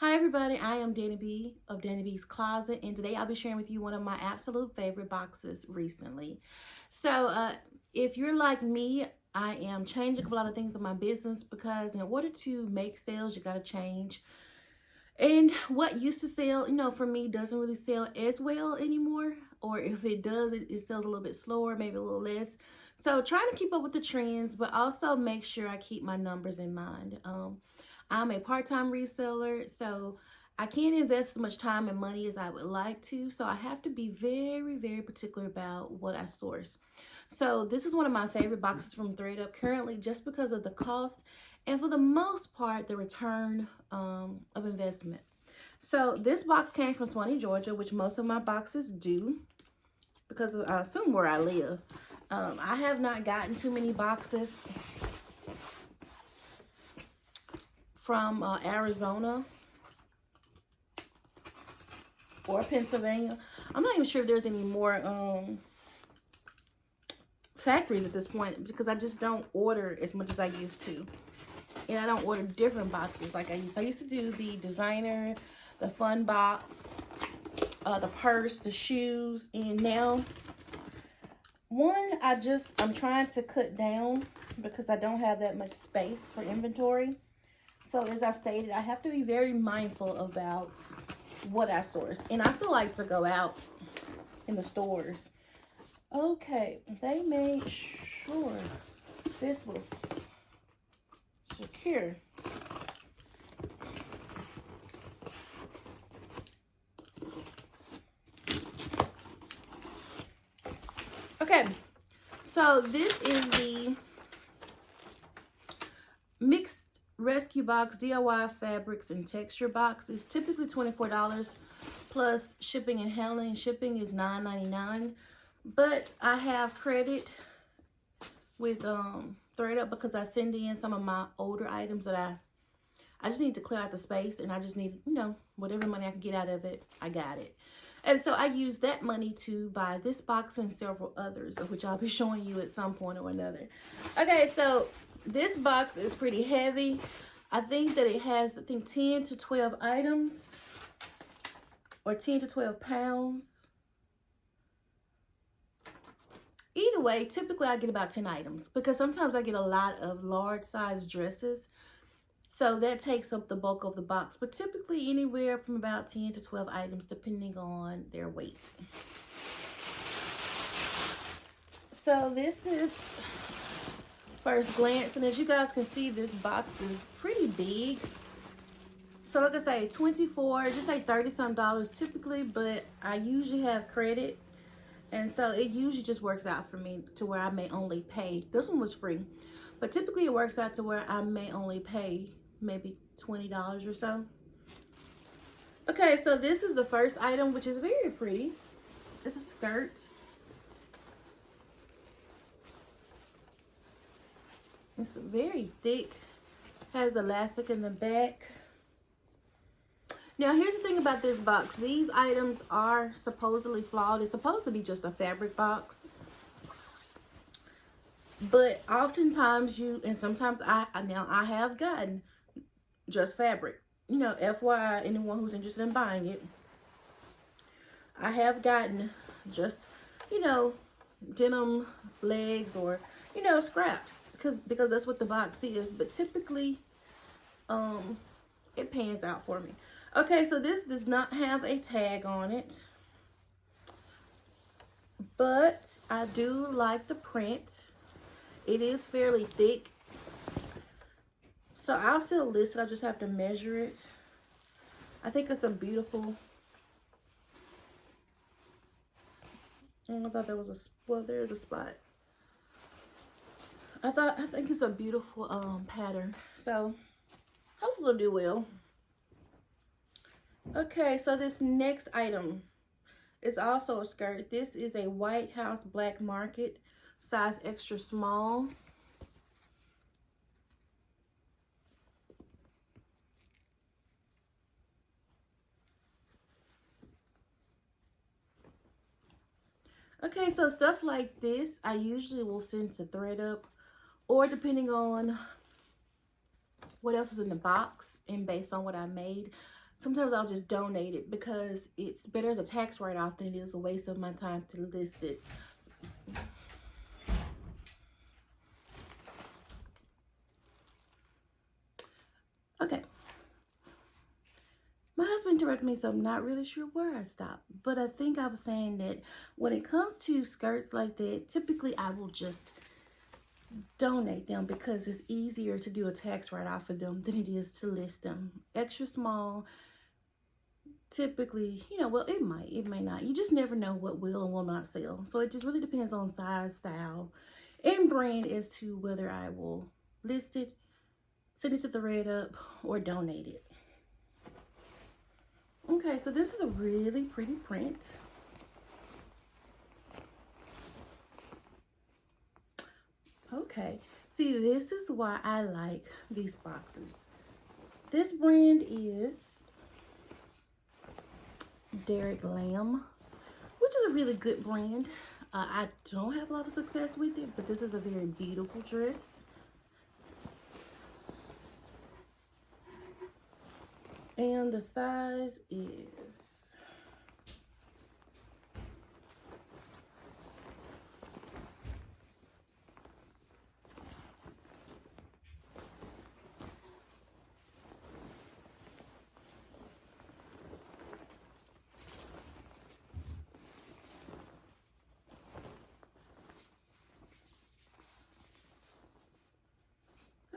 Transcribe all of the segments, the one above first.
Hi everybody, I am Danny B of Danny B's Closet, and today I'll be sharing with you one of my absolute favorite boxes recently. If you're like me, I am changing a lot of things in my business because in order to make sales, you got to change. And what used to sell, for me doesn't really sell as well anymore. Or if it does, it sells a little bit slower, maybe a little less. So trying to keep up with the trends, but also make sure I keep my numbers in mind. I'm a part-time reseller, so I can't invest as much time and money as I would like to. So I have to be very, very particular about what I source. So this is one of my favorite boxes from Thredup currently just because of the cost and for the most part, the return of investment. So this box came from Swanee, Georgia, which most of my boxes do because I assume where I live. I have not gotten too many boxes from Arizona or Pennsylvania. I'm not even sure if there's any more factories at this point because I just don't order as much as I used to. And I don't order different boxes like I used to. I used to do the designer, the fun box, the purse, the shoes, and now I'm trying to cut down because I don't have that much space for inventory. So as I stated, I have to be very mindful about what I source. And I still like to go out in the stores. Okay, they made sure this was secure. Okay, so this is the mixed rescue box DIY fabrics and texture box. It's typically $24 plus shipping and handling. Shipping is $9.99, but I have credit with Thredup because I send in some of my older items that I just need to clear out the space, and I just need, whatever money I can get out of it, I got it. And so I use that money to buy this box and several others, of which I'll be showing you at some point or another. Okay, so this box is pretty heavy. I think that it has, 10 to 12 items or 10 to 12 pounds. Either way, typically I get about 10 items because sometimes I get a lot of large size dresses. So that takes up the bulk of the box, but typically anywhere from about 10 to 12 items depending on their weight. So this is first glance, and as you guys can see, this box is pretty big. So like I say, 24, just say 30 some dollars typically, but I usually have credit. And so it usually just works out for me to where I may only pay. This one was free, but typically it works out to where I may only pay maybe $20 or so. Okay, so this is the first item, which is very pretty. It's a skirt. It's very thick, has elastic in the back. Now, here's the thing about this box. These items are supposedly flawed. It's supposed to be just a fabric box. But oftentimes and sometimes I have gotten just fabric. FYI, anyone who's interested in buying it. I have gotten just, denim legs or, scraps. Because that's what the box is. But typically, it pans out for me. Okay, so this does not have a tag on it. But I do like the print. It is fairly thick. So I'll still list it. I just have to measure it. I think it's a beautiful. I thought there was there's a spot. I think it's a beautiful pattern. So hopefully it'll do well. Okay, so this next item is also a skirt. This is a White House Black Market, size extra small. Okay, so stuff like this, I usually will send to Thredup, or depending on what else is in the box and based on what I made, sometimes I'll just donate it because it's better as a tax write-off than it is a waste of my time to list it. Okay. My husband directed me, so I'm not really sure where I stopped. But I think I was saying that when it comes to skirts like that, typically I will just donate them because it's easier to do a tax write-off for them than it is to list them. Extra small, typically, you know, well, it may not. You just never know what will and will not sell. So it just really depends on size, style, and brand as to whether I will list it, send it to Thredup, or donate it. Okay, so this is a really pretty print. Okay, see, this is why I like these boxes. This brand is Derek Lamb, which is a really good brand. I don't have a lot of success with it, but this is a very beautiful dress. And the size is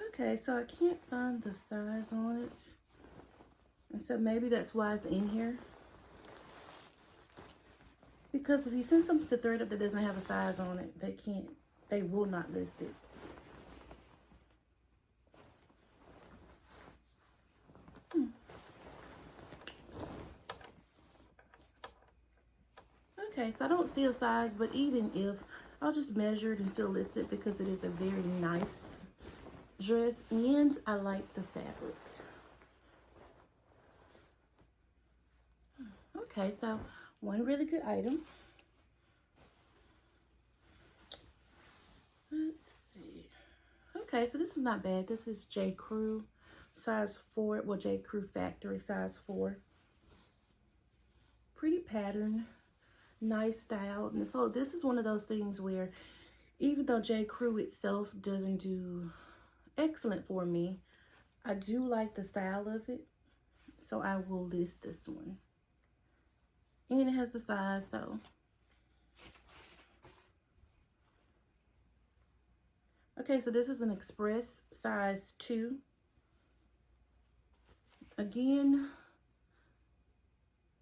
okay, so I can't find the size on it. And so maybe that's why it's in here. Because if you send something to Thredup that doesn't have a size on it, they will not list it. Okay, so I don't see a size, but even if, I'll just measure it and still list it because it is a very nice dress and I like the fabric. Okay, so one really good item. Let's see. Okay, so this is not bad. This is J. Crew size 4. Well, J. Crew Factory size 4. Pretty pattern. Nice style. And so this is one of those things where even though J. Crew itself doesn't do excellent for me, I do like the style of it. So I will list this one. And it has the size, so. Okay, so this is an express size 2. Again,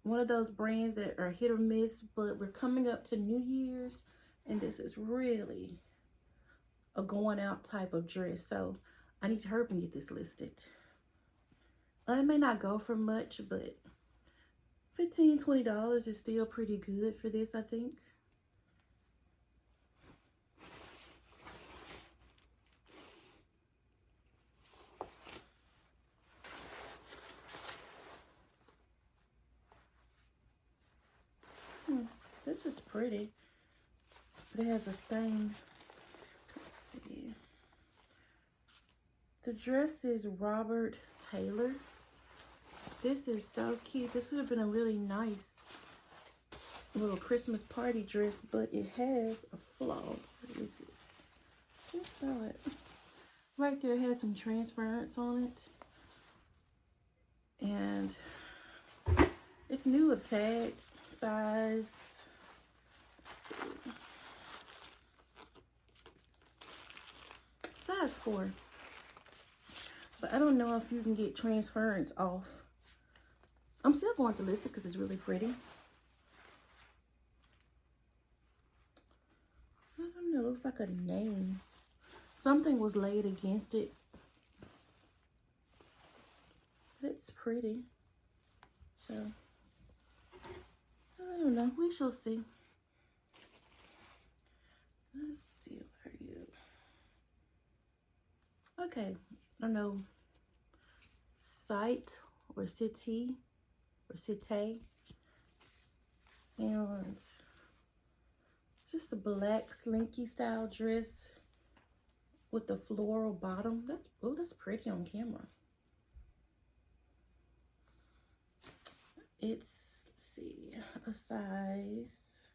one of those brands that are hit or miss, but we're coming up to New Year's, and this is really a going out type of dress. So I need to hurry up and get this listed. It may not go for much, but $15, $20 is still pretty good for this, I think. This is pretty, but it has a stain. Let's see. The dress is Robert Taylor. This is so cute. This would have been a really nice little Christmas party dress, but it has a flaw. What is it? Just saw it. Right there, it has some transference on it. And it's new of tag size. Size 4. But I don't know if you can get transference off. I'm still going to list it because it's really pretty. I don't know, it looks like a name. Something was laid against it. It's pretty. So, I don't know. We shall see. Let's see, what are you? Okay, I don't know. Site or City or Cite. And just a black slinky style dress with the floral bottom. That's pretty on camera. It's, let's see, a size.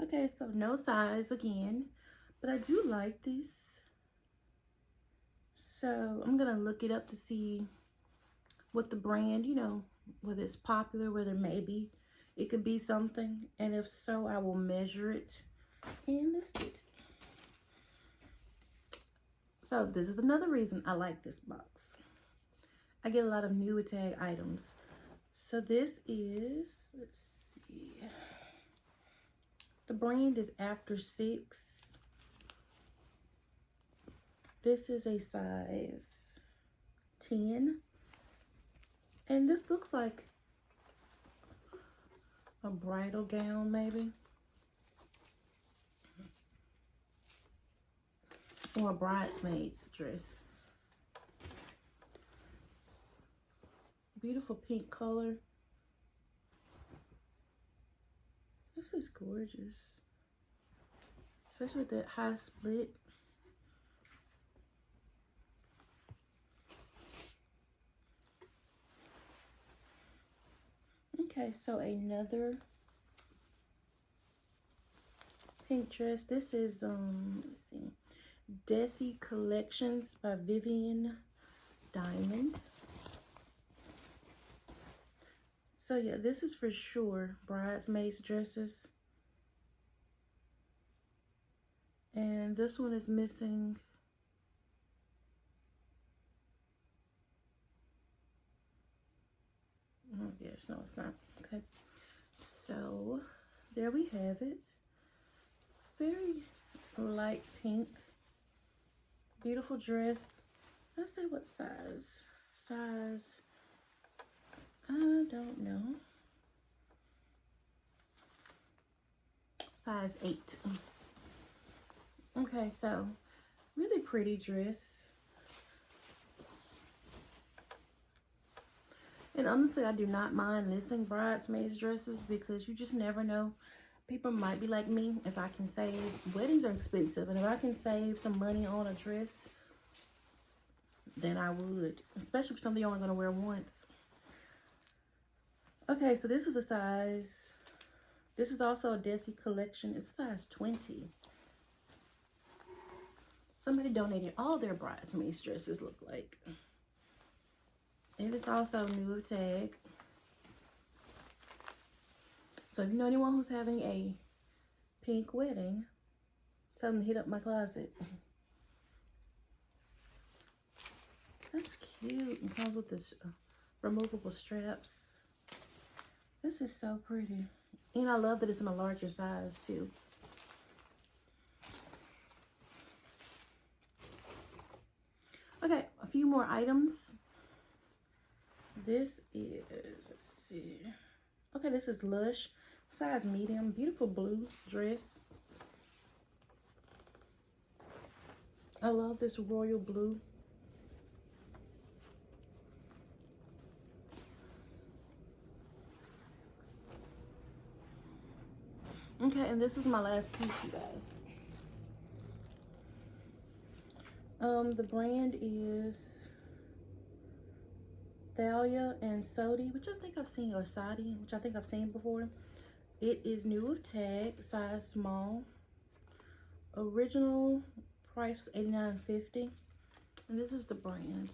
Okay, so no size again, but I do like this. So I'm gonna look it up to see what the brand, you know, whether it's popular, whether maybe it could be something. And if so, I will measure it and list it. So this is another reason I like this box. I get a lot of new tag items. So this is, let's see. The brand is After 6. This is a size 10. And this looks like a bridal gown, maybe. Or a bridesmaid's dress. Beautiful pink color. This is gorgeous. Especially with that high split. Okay, so another pink dress. This is let's see, Desi Collections by Vivian Diamond. So yeah, this is for sure bridesmaids dresses. And this one is missing. Oh yes, no, it's not. Okay. So there we have it. Very light pink. Beautiful dress. Let's say what size. Size, I don't know. Size 8. Okay, so really pretty dress. And honestly, I do not mind listing bridesmaids dresses because you just never know. People might be like me. If I can save, weddings are expensive, and if I can save some money on a dress, then I would, especially for something you're only going to wear once. Okay, so this is a size, this is also a Desi collection. It's size 20. Somebody donated all their bridesmaids dresses, look like. And it's also new of tag. So if you know anyone who's having a pink wedding, tell them to hit up my closet. That's cute. It comes with this removable straps. This is so pretty. And I love that it's in a larger size too. Okay, a few more items. This is, let's see. Okay, this is Lush, size medium, beautiful blue dress. I love this royal blue. Okay, and this is my last piece, you guys. The brand is Thalia and Sodi, which I think I've seen, or Sadi, which I think I've seen before. It is new of tag, size small. Original price was $89.50, and this is the brand.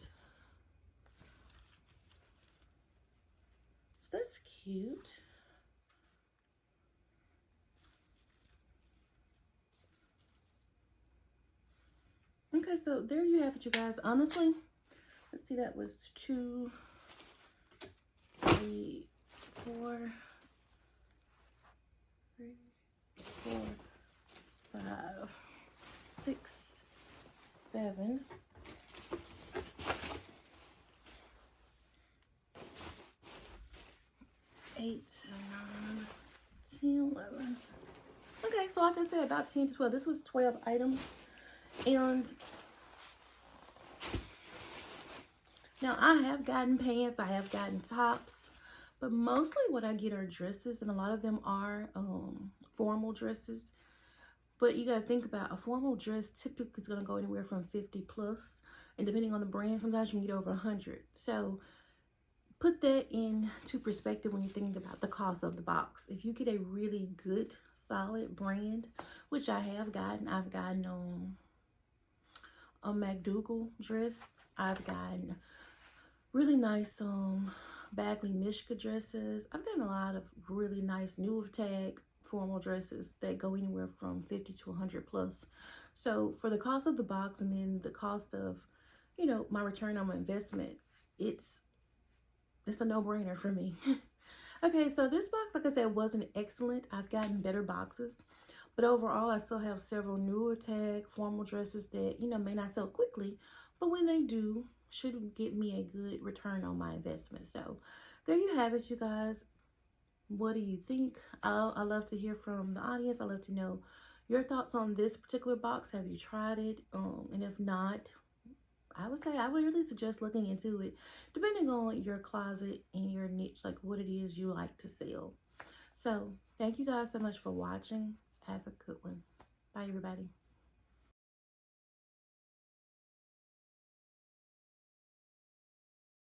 So that's cute. Okay, so there you have it, you guys. Honestly, let's see, that was 2, 3, 4, 3, 4, 5, 6, 7, 8, 9, 10, 11. Okay, so like I said, about 10 to 12. This was 12 items. And Now, I have gotten pants, I have gotten tops, but mostly what I get are dresses, and a lot of them are formal dresses. But you got to think about a formal dress typically is going to go anywhere from 50 plus, and depending on the brand, sometimes you can get over 100. So put that into perspective when you're thinking about the cost of the box. If you get a really good, solid brand, which I've gotten a McDougal dress. I've gotten really nice Bagley Mishka dresses. I've gotten a lot of really nice new tag formal dresses that go anywhere from 50 to 100 plus. So for the cost of the box and then the cost of, you know, my return on my investment, it's a no-brainer for me. Okay, so this box, like I said, wasn't excellent. I've gotten better boxes. But overall, I still have several newer tag formal dresses that, you know, may not sell quickly, but when they do, should get me a good return on my investment. So there you have it, you guys. What do you think? I love to hear from the audience. I love to know your thoughts on this particular box. Have you tried it? And if not, I would say I would really suggest looking into it, depending on your closet and your niche, like what it is you like to sell. So thank you guys so much for watching. Have a good one. Bye, everybody.